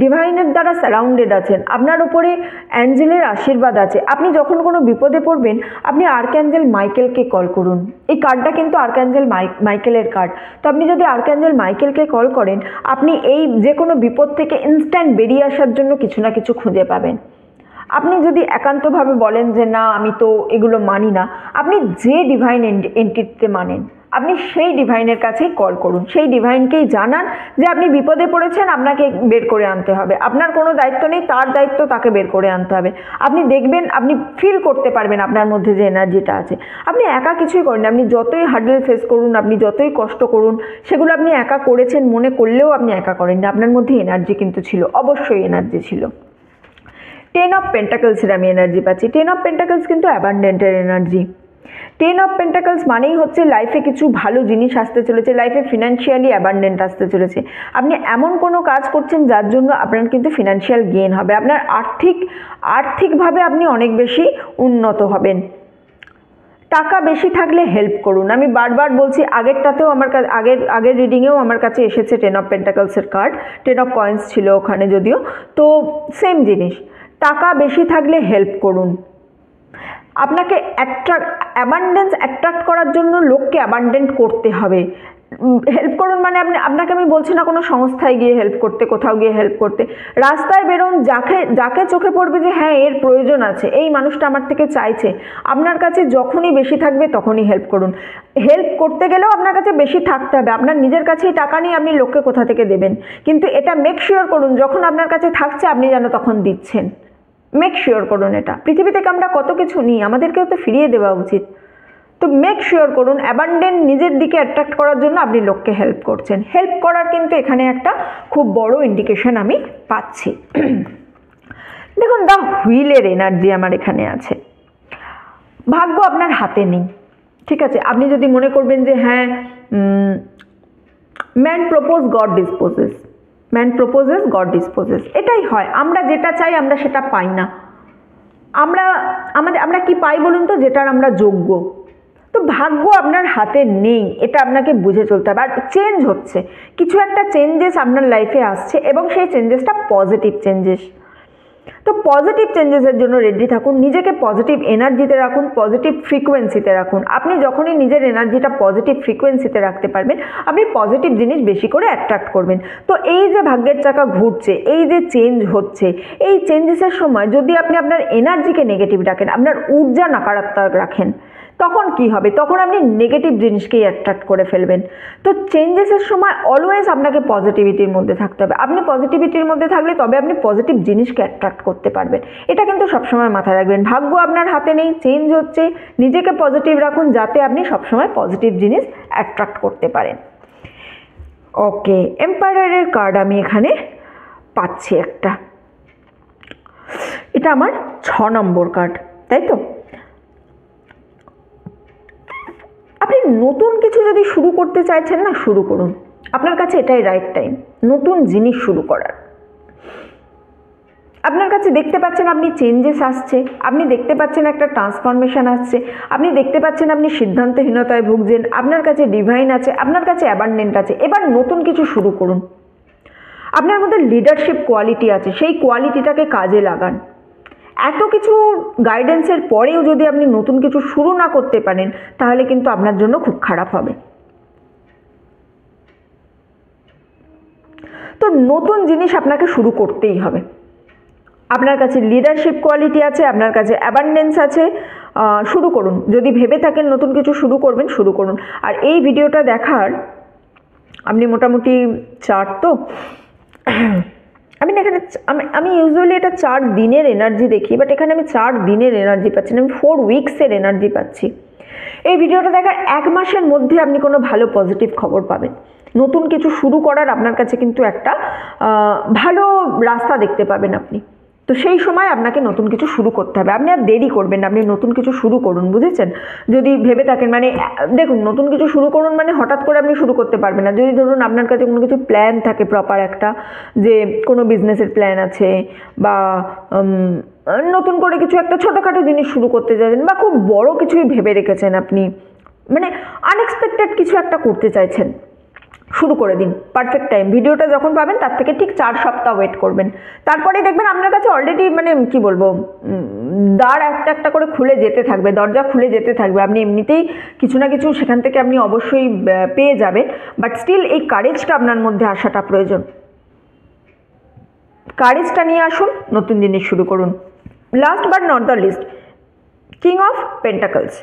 ডিভাইনের দ্বারা সারাউন্ডেড আছেন, আপনার উপরে অ্যাঞ্জেলের আশীর্বাদ আছে। আপনি যখন কোনো বিপদে পড়বেন আপনি আর্কঅ্যাঞ্জেল মাইকেলকে কল করুন। এই কার্ডটা কিন্তু আর্কঅ্যাঞ্জেল মাইকেলের কার্ড। তো আপনি যদি আর্কঅ্যাঞ্জেল মাইকেলকে কল করেন, আপনি এই যে কোনো বিপদ থেকে ইনস্ট্যান্ট বেরিয়ে আসার জন্য কিছু না কিছু খুঁজে পাবেন। আপনি যদি একান্তভাবে বলেন যে না আমি তো এগুলো মানি না, আপনি যে ডিভাইন এন্টিটিতে মানেন আপনি সেই ডিভাইনের কাছেই কল করুন, সেই ডিভাইনকেই জানান যে আপনি বিপদে পড়েছেন, আপনাকে বের করে আনতে হবে। আপনার কোনো দায়িত্ব নেই, তার দায়িত্ব তাকে বের করে আনতে হবে। আপনি দেখবেন, আপনি ফিল করতে পারবেন আপনার মধ্যে যে এনার্জিটা আছে। আপনি একা কিছুই করেন, আপনি যতই হার্ডেল ফেস করুন, আপনি যতই কষ্ট করুন, সেগুলো আপনি একা করেছেন মনে করলেও আপনি একা করেন না। আপনার মধ্যে এনার্জি কিন্তু ছিল, অবশ্যই এনার্জি ছিল। 10 অফ পেন্টাকলসের আমি এনার্জি পাচ্ছি। 10 অফ পেন্টাকলস কিন্তু অ্যাবান্ডেন্টের এনার্জি। 10 অফ পেন্টাকলস মানেই হচ্ছে লাইফে কিছু ভালো জিনিস আসতে চলেছে, লাইফে ফিনান্সিয়ালি অ্যাবান্ডেন্ট আসতে চলেছে। আপনি এমন কোনো কাজ করছেন যার জন্য আপনার কিন্তু ফিনান্সিয়াল গেইন হবে, আপনার আর্থিকভাবে আপনি অনেক বেশি উন্নত হবেন। টাকা বেশি থাকলে হেল্প করুন। আমি বারবার বলছি, আগেরটাতেও আমার কাছে আগের রিডিংয়েও আমার কাছে এসেছে 10 অফ পেন্টাকলসের কার্ড, 10 অফ কয়েন্স ছিল ওখানে যদিও, তো সেম জিনিস। টাকা বেশি থাকলে হেল্প করুন। আপনাকে অ্যাবান্ডেন্স অ্যাট্রাক্ট করার জন্য লোককে অ্যাবান্ডেন্ট করতে হবে। হেল্প করুন মানে আপনাকে আমি বলছি না কোনো সংস্থায় গিয়ে হেল্প করতে, কোথাও গিয়ে হেল্প করতে। রাস্তায় বেরোন, যাকে চোখে পড়বে যে হ্যাঁ এর প্রয়োজন আছে, এই মানুষটা আমার থেকে চাইছে, আপনার কাছে যখনই বেশি থাকবে তখনই হেল্প করুন। হেল্প করতে গেলেও আপনার কাছে বেশি থাকতে হবে। আপনার নিজের কাছেই টাকা নিয়ে আপনি লোককে কোথা থেকে দেবেন, কিন্তু এটা মেক শিওর করুন যখন আপনার কাছে থাকছে আপনি যেন তখন দিচ্ছেন। মেক শিওর করুন এটা। পৃথিবী থেকে আমরা কত কিছু নিই, আমাদেরকেও তো ফিরিয়ে দেওয়া উচিত। তো মেক শিওর করুন অ্যাবান্ডেন্ট নিজের দিকে অ্যাট্রাক্ট করার জন্য আপনি লোককে হেল্প করছেন। হেল্প করার কিন্তু এখানে একটা খুব বড় ইন্ডিকেশন আমি পাচ্ছি। দেখুন, দ্য হুইলের এনার্জি আমার এখানে আছে। ভাগ্য আপনার হাতে নেই, ঠিক আছে। আপনি যদি মনে করবেন যে হ্যাঁ man propose god disposes, man proposes god disposes, এটাই হয়। আমরা যেটা চাই আমরা সেটা পাই না। আমরা কি পাই বলুন তো, যেটার আমরা যোগ্য। তো ভাগ্য আপনার হাতে নেই, এটা আপনাকে বুঝে চলতে হবে। আর চেঞ্জ হচ্ছে, কিছু একটা চেঞ্জেস আপনার লাইফে আসছে এবং সেই চেঞ্জেসটা পজিটিভ চেঞ্জেস। তো পজিটিভ চেঞ্জেসের জন্য রেডি থাকুন, নিজেকে পজিটিভ এনার্জিতে রাখুন, পজিটিভ ফ্রিকোয়েন্সিতে রাখুন। আপনি যখনই নিজের এনার্জিটা পজিটিভ ফ্রিকোয়েন্সিতে রাখতে পারবেন, আপনি পজিটিভ জিনিস বেশি করে অ্যাট্রাক্ট করবেন। তো এই যে ভাগ্যের চাকা ঘুরছে, এই যে চেঞ্জ হচ্ছে, এই চেঞ্জেসের সময় যদি আপনি আপনার এনার্জিকে নেগেটিভ রাখেন, আপনার ঊর্জা নকারাত্মক রাখেন, তখন কি হবে? তখন আপনি নেগেটিভ জিনিসকেই অ্যাট্রাক্ট করে ফেলবেন। তো চেঞ্জেসের সময় অলওয়েজ আপনাকে পজিটিভিটির মধ্যে থাকতে হবে। আপনি পজিটিভিটির মধ্যে থাকলে তবে আপনি পজিটিভ জিনিসকে অ্যাট্রাক্ট করতে পারবেন। এটা কিন্তু সবসময় মাথায় রাখবেন। ভাগ্য আপনার হাতে নেই, চেঞ্জ হচ্ছে, নিজেকে পজিটিভ রাখুন যাতে আপনি সবসময় পজিটিভ জিনিস অ্যাট্রাক্ট করতে পারেন। ওকে, এম্পায়ারের কার্ড আমি এখানে পাচ্ছি একটা। এটা আমার 6 নম্বর কার্ড, তাই তো? আপনি নতুন কিছু যদি শুরু করতে চাইছেন না, শুরু করুন। আপনার কাছে এটাই রাইট টাইম নতুন জিনিস শুরু করার। আপনার কাছে দেখতে পাচ্ছেন আপনি চেঞ্জেস আসছে, আপনি দেখতে পাচ্ছেন একটা ট্রান্সফরমেশন আসছে, আপনি দেখতে পাচ্ছেন আপনি সিদ্ধান্তহীনতায় ভুগছেন, আপনার কাছে ডিভাইন আছে, আপনার কাছে অ্যাবান্ডেন্ট আছে। এবার নতুন কিছু শুরু করুন। আপনার মধ্যে লিডারশিপ কোয়ালিটি আছে, সেই কোয়ালিটিটাকে কাজে লাগান। এত কিছু গাইডেন্সের পরেও যদি আপনি নতুন কিছু শুরু না করতে পারেন, তাহলে কিন্তু আপনার জন্য খুব খারাপ হবে। তো নতুন জিনিস আপনাকে শুরু করতেই হবে। আপনার কাছে লিডারশিপ কোয়ালিটি আছে, আপনার কাছে অ্যাবান্ডেন্স আছে, শুরু করুন। যদি ভেবে থাকেন নতুন কিছু শুরু করবেন, শুরু করুন। আর এই ভিডিওটা দেখার আপনি মোটামুটি 4 তো আমি এখানে আমি ইউজুয়ালি এটা 4 দিনের এনার্জি দেখি, বাট এখানে আমি 4 দিনের এনার্জি পাচ্ছি না, আমি 4 উইকসের এনার্জি পাচ্ছি। এই ভিডিওটা দেখার 1 মাসের মধ্যে আপনি কোনো ভালো পজিটিভ খবর পাবেন। নতুন কিছু শুরু করার আপনার কাছে কিন্তু একটা ভালো রাস্তা দেখতে পাবেন আপনি। তো সেই সময় আপনাকে নতুন কিছু শুরু করতে হবে, আপনি আর দেরি করবেন না, আপনি নতুন কিছু শুরু করুন, বুঝেছেন? যদি ভেবে থাকেন, মানে দেখুন, নতুন কিছু শুরু করুন মানে হঠাৎ করে আপনি শুরু করতে পারবেন না। যদি ধরুন আপনার কাছে কোনো কিছু প্ল্যান থাকে, প্রপার একটা, যে কোনো বিজনেসের প্ল্যান আছে, বা নতুন করে কিছু একটা ছোটোখাটো জিনিস শুরু করতে চাইছেন, বা খুব বড় কিছুই ভেবে রেখেছেন আপনি, মানে আনএক্সপেক্টেড কিছু একটা করতে চাইছেন, শুরু করে দিন। পারফেক্ট টাইম, ভিডিওটা যখন পাবেন তার থেকে ঠিক 4 সপ্তাহ ওয়েট করবেন, তারপরে দেখবেন আপনার কাছে অলরেডি, মানে কি বলবো, দ্বার একটা একটা করে খুলে যেতে থাকবে, দরজা খুলে যেতে থাকবে। আপনি এমনিতেই কিছু না কিছু সেখান থেকে আপনি অবশ্যই পেয়ে যাবেন, বাট স্টিল এই কারেজটা আপনার মধ্যে আসাটা প্রয়োজন। কারেজটা নিয়ে আসুন, নতুন জিনিস শুরু করুন। Last but not the least, king of pentacles.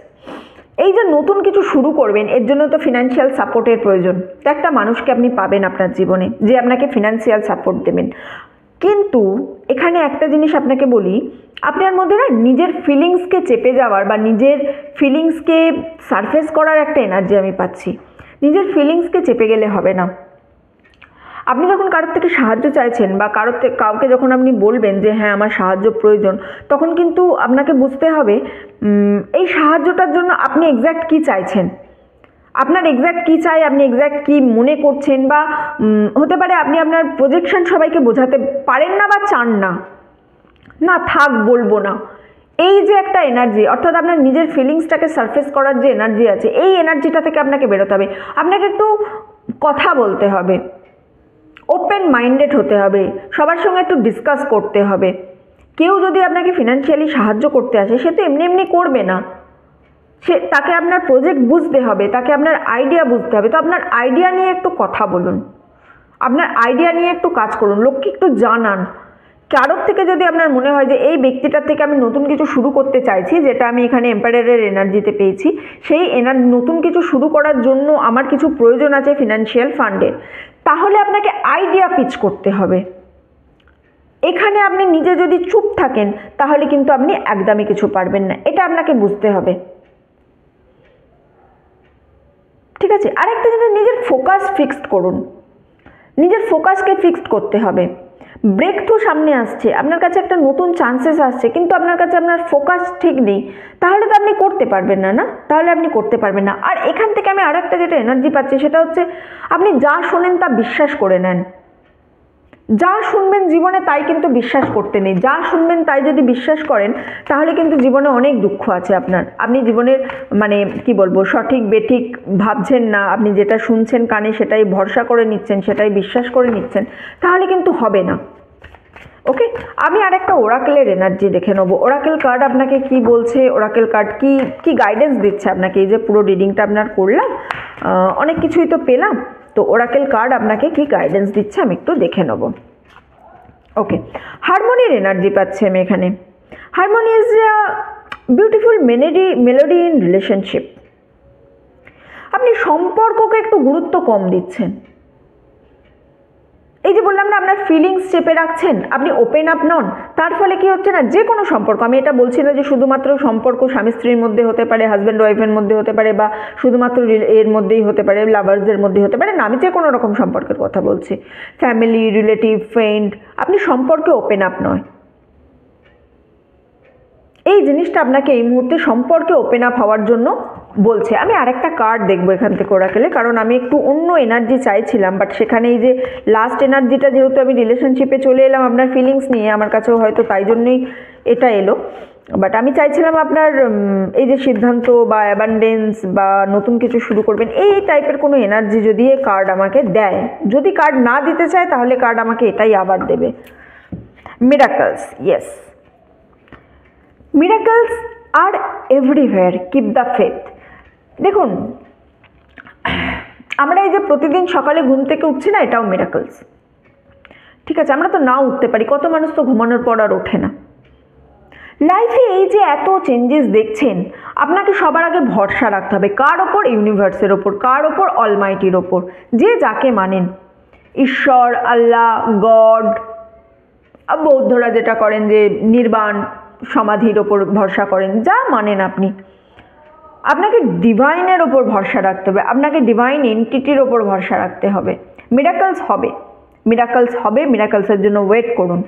এই যে নতুন কিছু শুরু করবেন, এর জন্য তো ফিনান্সিয়াল সাপোর্টের প্রয়োজন। তো একটা মানুষকে আপনি পাবেন আপনার জীবনে যে আপনাকে ফিনান্সিয়াল সাপোর্ট দেবেন। কিন্তু এখানে একটা জিনিস আপনাকে বলি, আপনার মধ্যে না নিজের ফিলিংসকে চেপে যাওয়ার বা নিজের ফিলিংসকে সারফেস করার একটা এনার্জি আমি পাচ্ছি। নিজের ফিলিংসকে চেপে গেলে হবে না। আপনি যখন কারোর থেকে সাহায্য চাইছেন, বা কাউকে যখন আপনি বলবেন যে হ্যাঁ আমার সাহায্য প্রয়োজন, তখন কিন্তু আপনাকে বুঝতে হবে এই সাহায্যটার জন্য আপনি এক্স্যাক্ট কী চাইছেন, আপনার এক্স্যাক্ট কী চাই, আপনি এক্স্যাক্ট কী মনে করছেন, বা হতে পারে আপনি আপনার প্রজেকশন সবাইকে বোঝাতে পারেন না বা চান না, না থাক বলবো না, এই যে একটা এনার্জি, অর্থাৎ আপনার নিজের ফিলিংসটাকে সারফেস করার যে এনার্জি আছে, এই এনার্জিটা থেকে আপনাকে বেরোতে হবে। আপনাকে একটু কথা বলতে হবে, ওপেন মাইন্ডেড হতে হবে, সবার সঙ্গে একটু ডিসকাস করতে হবে। কেউ যদি আপনাকে ফিনান্সিয়ালি সাহায্য করতে আসে, সে তো এমনি এমনি করবে না, তাকে আপনার প্রজেক্ট বুঝতে হবে, তাকে আপনার আইডিয়া বুঝতে হবে। তো আপনার আইডিয়া নিয়ে একটু কথা বলুন, আপনার আইডিয়া নিয়ে একটু কাজ করুন, লোককে একটু জানান। কারোর থেকে যদি আপনার মনে হয় যে এই ব্যক্তিটার থেকে আমি নতুন কিছু শুরু করতে চাইছি, যেটা আমি এখানে এম্পায়ারের এনার্জিতে পেয়েছি, সেই নতুন কিছু শুরু করার জন্য আমার কিছু প্রয়োজন আছে ফিনান্সিয়াল ফান্ডের, তাহলে আপনাকে আইডিয়া পিচ করতে হবে। এখানে আপনি নিজে যদি চুপ থাকেন, তাহলে কিন্তু আপনি একদমই কিছু পারবেন না, এটা আপনাকে বুঝতে হবে, ঠিক আছে? আরেকটা জিনিস, নিজের ফোকাস ফিক্সড করুন, নিজের ফোকাসকে ফিক্সড করতে হবে। ব্রেক থ্রু সামনে আসছে, আপনার কাছে একটা নতুন চান্সেস আসছে, কিন্তু আপনার কাছে আপনার ফোকাস ঠিক নেই, তাহলে তো আপনি করতে পারবেন না, না তাহলে আপনি করতে পারবেন না। আর এখান থেকে আমি আরও একটা যেটা এনার্জি পাচ্ছি, সেটা হচ্ছে আপনি যা শোনেন তা বিশ্বাস করে নেন। যা শুনবেন জীবনে তাই কিন্তু বিশ্বাস করতে নেই, যা শুনবেন তাই যদি বিশ্বাস করেন, তাহলে কিন্তু জীবনে অনেক দুঃখ আছে আপনার। আপনি জীবনের, মানে কি বলবো, সঠিক বেঠিক ভাবছেন না, আপনি যেটা শুনছেন কানে সেটাই ভরসা করে নিচ্ছেন, সেটাই বিশ্বাস করে নিচ্ছেন, তাহলে কিন্তু হবে না। ওকে, আমি আর একটা ওরাকেলের এনার্জি দেখে নেবো। ওরাকেল কার্ড আপনাকে কি বলছে, ওরাকেল কার্ড কি কি গাইডেন্স দিচ্ছে আপনাকে। এই যে পুরো রিডিংটা আপনার করলাম, অনেক কিছুই তো পেলাম, তো ওরাকেল কার্ড আপনাকে কি গাইডেন্স দিচ্ছে আমি একটু দেখে নেব। ওকে, হারমোনির এনার্জি পাচ্ছি আমি এখানে। Harmony is a beautiful melody in relationship. আপনি সম্পর্ককে একটু গুরুত্ব কম দিচ্ছেন। এই যে বললাম না, আপনার ফিলিংস চেপে রাখছেন, আপনি ওপেন আপ নন, তার ফলে কি হচ্ছে না, যে কোনো সম্পর্ক, আমি এটা বলছি না যে শুধুমাত্র সম্পর্ক স্বামী স্ত্রীর মধ্যে হতে পারে, হাজব্যান্ড ওয়াইফের মধ্যে হতে পারে, বা শুধুমাত্র এর মধ্যেই হতে পারে, লাভার্সদের মধ্যে হতে পারে, না আমি যে কোনো রকম সম্পর্কের কথা বলছি, ফ্যামিলি, রিলেটিভ, ফ্রেন্ড, আপনি সম্পর্কে ওপেন আপ নয়। এই জিনিসটা আপনাকে এই মুহূর্তে সম্পর্কে ওপেন আপ হওয়ার জন্য বলছে। আমি আরেকটা কার্ড দেখবো এখান থেকে ওরাকেলে, কারণ আমি একটু অন্য এনার্জি চাইছিলাম, বাট সেখানে এই যে লাস্ট এনার্জিটা, যেহেতু আমি রিলেশনশিপে চলে এলাম আপনার ফিলিংস নিয়ে, আমার কাছেও হয়তো তাই জন্যই এটা এলো, বাট আমি চাইছিলাম আপনার এই যে সিদ্ধান্ত বা অ্যাবান্ডেন্স বা নতুন কিছু শুরু করবেন, এই টাইপের কোনো এনার্জি যদি এই কার্ড আমাকে দেয়। যদি কার্ড না দিতে চায়, তাহলে কার্ড আমাকে এটাই আবার দেবে, miracles. Yes, miracles are everywhere, keep the faith. দেখুন, আমরা এই যে প্রতিদিন সকালে ঘুম থেকে উঠছি না, এটাও মিরাকলস, ঠিক আছে? আমরা তো না উঠতে পারি, কত মানুষ তো ঘুমানোর পর আর ওঠে না। লাইফে এই যে এত চেঞ্জেস দেখছেন, আপনাকে সবার আগে ভরসা রাখতে হবে কার ওপর? ইউনিভার্সের ওপর। কার ওপর? অলমাইটির ওপর, যে যাকে মানেন, ঈশ্বর, আল্লাহ, গড, বৌদ্ধরা যেটা করেন যে নির্বাণ সমাধির ওপর ভরসা করেন, যা মানেন আপনি, আপনাকে ডিভাইনের ওপর ভরসা রাখতে হবে, আপনাকে ডিভাইন এন্টিটির ওপর ভরসা রাখতে হবে। মিরাকলস হবে, মিরাকলস হবে, মিরাকলসের জন্য ওয়েট করুন।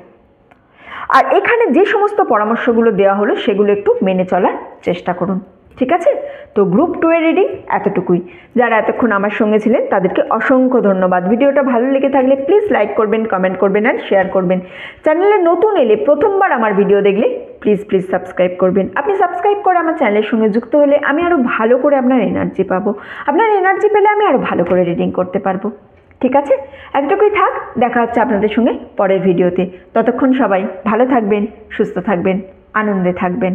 আর এখানে যে সমস্ত পরামর্শগুলো দেওয়া হলো সেগুলো একটু মেনে চলার চেষ্টা করুন, ঠিক আছে? তো গ্রুপ 2 এর রিডিং এতটুকুই। যারা এতক্ষণ আমার সঙ্গে ছিলেন তাদেরকে অসংখ্য ধন্যবাদ। ভিডিওটা ভালো লেগে থাকলে প্লিজ লাইক করবেন, কমেন্ট করবেন আর শেয়ার করবেন। চ্যানেলে নতুন এলে, প্রথমবার আমার ভিডিও দেখলে প্লিজ সাবস্ক্রাইব করবেন। আপনি সাবস্ক্রাইব করে আমার চ্যানেলের সঙ্গে যুক্ত হলে আমি আরও ভালো করে আপনার এনার্জি পাবো। আপনার এনার্জি পেলে আমি আরও ভালো করে রিডিং করতে পারবো, ঠিক আছে? এতটুকুই থাক, দেখা হচ্ছে আপনাদের সঙ্গে পরের ভিডিওতে। ততক্ষণ সবাই ভালো থাকবেন, সুস্থ থাকবেন, আনন্দে থাকবেন।